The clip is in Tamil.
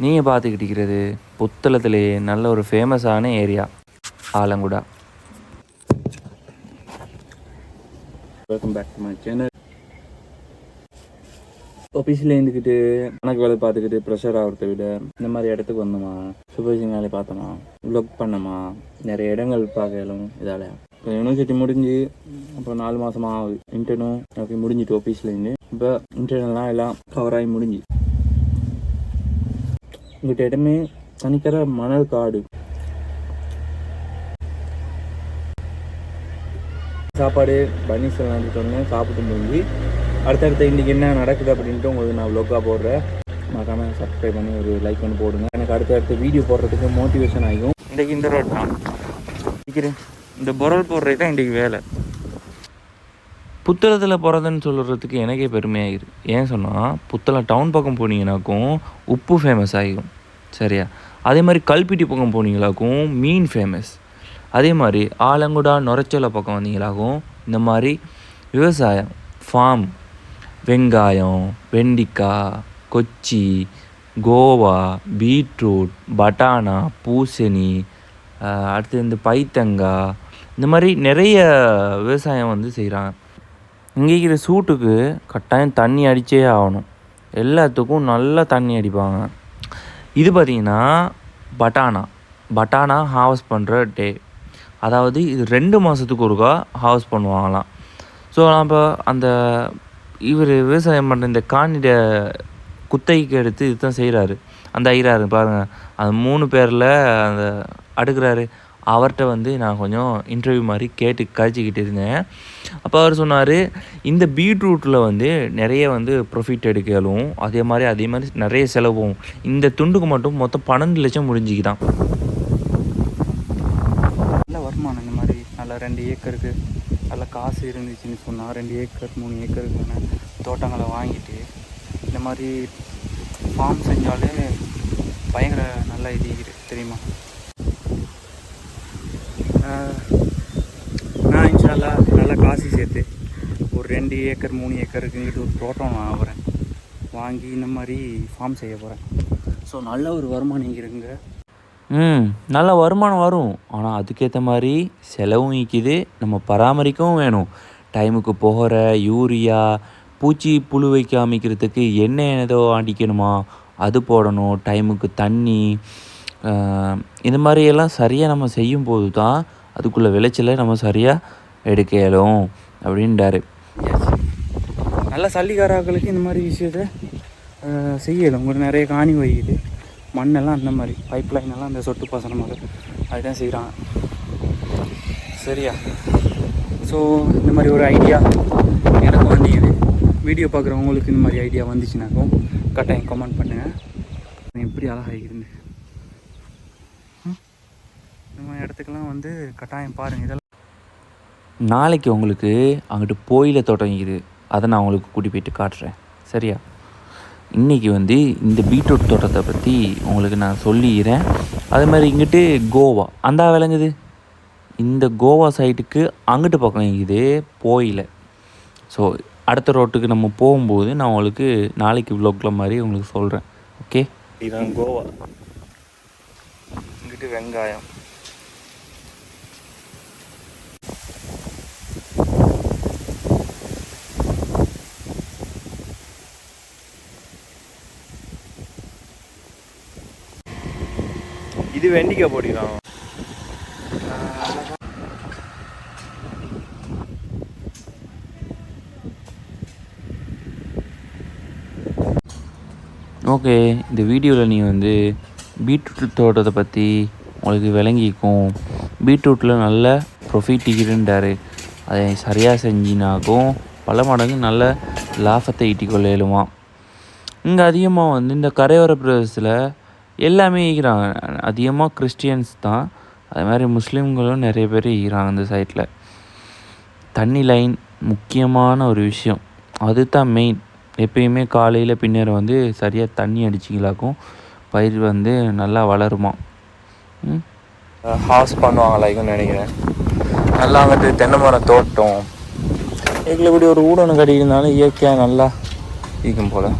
நீங்கள் பார்த்துக்கிட்டு இருக்கிறது புத்தளத்திலேயே நல்ல ஒரு ஃபேமஸான area Alankuda. Welcome back to my channel. ஆஃபீஸில் இருந்துக்கிட்டு கணக்கு வேலை பார்த்துக்கிட்டு ப்ரெஷர் ஆகிறத விட இந்த மாதிரி இடத்துக்கு வந்தோமா, சூப்பர்வைசிங் வேலையை பார்த்தோமா, வ்ளாக் பண்ணோமா, நிறைய இடங்கள் பார்க்கலும் இதால் இப்போ யூனிவர்சிட்டி முடிஞ்சு இப்போ 4 மாதமாக ஆகுது. இன்டர்னும் அப்படி முடிஞ்சிட்டு ஆஃபீஸ்லேருந்து இப்போ இன்டர்னெல்லாம் எல்லாம் கவராகி முடிஞ்சு உங்கள்கிட்ட இடமே தனிக்கிற மணல் காடு. சாப்பாடு பன்னீர் வந்து சொன்னேன், சாப்பிட்டு முடிஞ்சு அடுத்தடுத்த இன்றைக்கி என்ன நடக்குது அப்படின்ட்டு உங்களுக்கு நான் வ்ளாகாக போடுறேன். மறக்காமல் சப்ஸ்கிரைப் பண்ணி ஒரு லைக் பண்ணி போடுங்க. எனக்கு அடுத்தடுத்த வீடியோ போடுறதுக்கு மோட்டிவேஷன் ஆகும். இன்றைக்கி இந்த ரோட் தான் நிற்கிறேன். இந்த பொருள் போடுறது தான் இன்றைக்கி வேலை. புத்தளத்தில் போகிறதுன்னு சொல்கிறதுக்கு எனக்கே பெருமையாகிருக்கு. ஏன் சொன்னால் புத்தளம் டவுன் பக்கம் போனீங்கன்னாக்கும் உப்பு ஃபேமஸ் ஆகிடும், சரியா? அதே மாதிரி கல்பிட்டி பக்கம் போனீங்களாக்கும் மீன் ஃபேமஸ். அதே மாதிரி ஆலங்குடா நுரைச்சோலை பக்கம் வந்தீங்களாக்கும் இந்த மாதிரி விவசாயம், ஃபார்ம், வெங்காயம், வெண்டிக்காய், கொச்சி, கோவா, பீட்ரூட், பட்டாணா, பூசணி, அடுத்து இந்த பைத்தங்காய், இந்த மாதிரி நிறைய விவசாயம் வந்து செய்கிறாங்க. இங்கே இருக்கிற சூட்டுக்கு கட்டாயம் தண்ணி அடித்தே ஆகணும். எல்லாத்துக்கும் நல்லா தண்ணி அடிப்பாங்க. இது பார்த்திங்கன்னா பட்டாணா ஹார்வெஸ்ட் பண்ணுற டே. அதாவது இது 2 மாதத்துக்கு ஒருக்கா ஹார்வெஸ்ட் பண்ணுவாங்களாம். ஸோ நம்ம அந்த இவர் விவசாயம் பண்ணுற இந்த காணிட குத்தகைக்கு எடுத்து இதுதான் செய்கிறாரு. அந்த ஐயராரு பாருங்கள், அந்த 3 பேரில் அந்த அடுக்கிறாரு. அவர்கிட்ட வந்து நான் கொஞ்சம் இன்டர்வியூ மாதிரி கேட்டு கழிச்சிக்கிட்டு இருந்தேன். அப்போ அவர் சொன்னார், இந்த பீட்ரூட்டில் வந்து நிறைய வந்து ப்ராஃபிட் எடுக்கலும், அதே மாதிரி நிறைய செலவும். இந்த துண்டுக்கு மட்டும் மொத்தம் 12 லட்சம் முடிஞ்சிக்கிதான். நல்ல வருமானம். இந்த மாதிரி நல்லா 2 ஏக்கருக்கு நல்ல காசு இருந்துச்சுன்னு சொன்னால் 2 ஏக்கர் 3 ஏக்கருக்கான தோட்டங்களை வாங்கிட்டு இந்த மாதிரி ஃபார்ம் செஞ்சாலே பயங்கர நல்லா இது தெரியுமா? நான் இன்ஷால்லா நல்லா காசு சேர்த்து ஒரு 2 ஏக்கர் 3 ஏக்கருக்குங்கிட்டு ஒரு தோட்டம் வாங்குறேன். வாங்கி இந்த மாதிரி ஃபார்ம் செய்ய போகிறேன். ஸோ நல்ல ஒரு வருமானம் இருக்குங்க. நல்ல வருமானம் வரும். ஆனால் அதுக்கேற்ற மாதிரி செலவும் நிற்கிது, நம்ம பராமரிக்கவும் வேணும். டைமுக்கு போகிற யூரியா, பூச்சி புழு வைக்காமிக்கிறதுக்கு என்ன ஏதோ அடிக்கணுமா அது போடணும். டைமுக்கு தண்ணி, இந்த மாதிரியெல்லாம் சரியாக நம்ம செய்யும்போது தான் அதுக்குள்ளே விளைச்சலை நம்ம சரியாக எடுக்க இயலும் அப்படின்றாரு. நல்ல சல்லிக்காரர்களுக்கு இந்த மாதிரி விஷயத்தை செய்யலும். உங்களுக்கு நிறைய காணி வைக்குது, மண்ணெல்லாம் அந்த மாதிரி பைப் லைனெல்லாம் அந்த சொட்டு பாசனமாக அதுதான் செய்கிறாங்க, சரியா? ஸோ இந்த மாதிரி ஒரு ஐடியா எனக்கு வந்துது. வீடியோ பார்க்குறவங்களுக்கு இந்த மாதிரி ஐடியா வந்துச்சுனாக்கும் கட்டாயம் கமெண்ட் பண்ணுங்கள். எப்படி அழகாகிருந்து இந்த மாதிரி இடத்துக்கெல்லாம் வந்து கட்டாயம் பாருங்கள். இதெல்லாம் நாளைக்கு உங்களுக்கு அங்கிட்டு போயில தோட்டம் இருக்குது, அதை நான் உங்களுக்கு கூட்டி போயிட்டு காட்டுறேன், சரியா? இன்றைக்கி வந்து இந்த பீட்ரூட் தோட்டத்தை பற்றி உங்களுக்கு நான் சொல்லிக்கிறேன். அதே மாதிரி இங்கிட்டு கோவா அந்த விளங்குது. இந்த கோவா சைட்டுக்கு அங்கிட்டு பக்கம் இருக்குது போயில. ஸோ அடுத்த ரோட்டுக்கு நம்ம போகும்போது நான் உங்களுக்கு நாளைக்கு வ்ளாகில் மாதிரி உங்களுக்கு சொல்கிறேன், ஓகே? இதுதான் கோவா. இங்கிட்டு வெங்காயம், இது வெண்டிக்காய் போட்டிக்கலாம். ஓகே, இந்த வீடியோவில் நீங்கள் வந்து பீட்ரூட் தோட்டத்தை பற்றி உங்களுக்கு விளங்கிக்கும். பீட்ரூட்டில் நல்ல ப்ரொஃபிட் இருக்குன்றாரு. அதை சரியாக செஞ்சினாக்கும் பல மடங்கு நல்ல லாபத்தை ஈட்டிக்கொள்ள இயலுமா. இங்கே அதிகமாக வந்து இந்த கரையோர பிரதேசத்தில் எல்லாமே ஈக்கிறாங்க. அதிகமாக கிறிஸ்டியன்ஸ் தான், அது மாதிரி முஸ்லீம்களும் நிறைய பேர் ஈக்கிறாங்க இந்த சைட்டில். தண்ணி லைன் முக்கியமான ஒரு விஷயம், அது தான் மெயின். எப்பயுமே காலையில் பின்னர் வந்து சரியாக தண்ணி அடிச்சிங்களாக்கும் பயிர் வந்து நல்லா வளருமா. ஹாஸ் பண்ணுவாங்களாக்குன்னு நினைக்கிறேன். நல்லா வந்துட்டு தென்னை மரம் தோட்டம் இதில் இப்படி ஒரு ஊடனை கட்டியிருந்தாலும் இயற்கையாக நல்லா இருக்கும் போல்.